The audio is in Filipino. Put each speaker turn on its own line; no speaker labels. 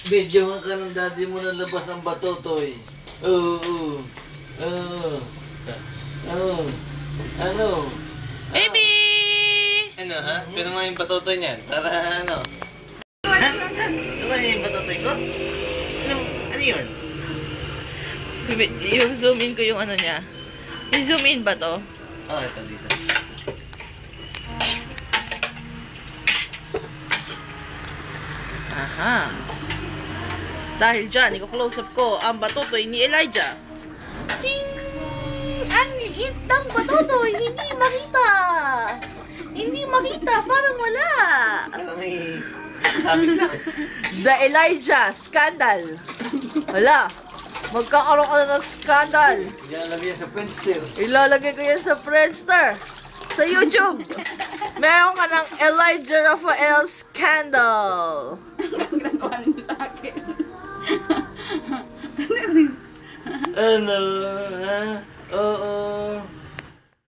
Videohan ka ng daddy mo na labas ang batotoy. Oo. Ano?
Baby!
Ano ha? Pero mga yung batotoy niyan. Para ano? Ha? Ano yung batotoy ko? Ano yun?
Yung zoom in ko yung ano niya. I-zoom in ba to?
Oh, ito dito.
Aha. Dahil dyan, i-close up ko ang batotoy ni Elijah. Ting! Ang liit ng batotoy! Hindi makita! Hindi makita! Parang wala!
May sabi lang.
The Elijah Scandal. Wala. Magkakaroon ka na ng scandal.
Ilalagay sa Friendster.
Ilalagay ko yan sa Friendster. Sa YouTube. Meron ka ng Elijah Rafael Scandal.
Ginagawa niyo sa akin.
Ano? Ha? Oo.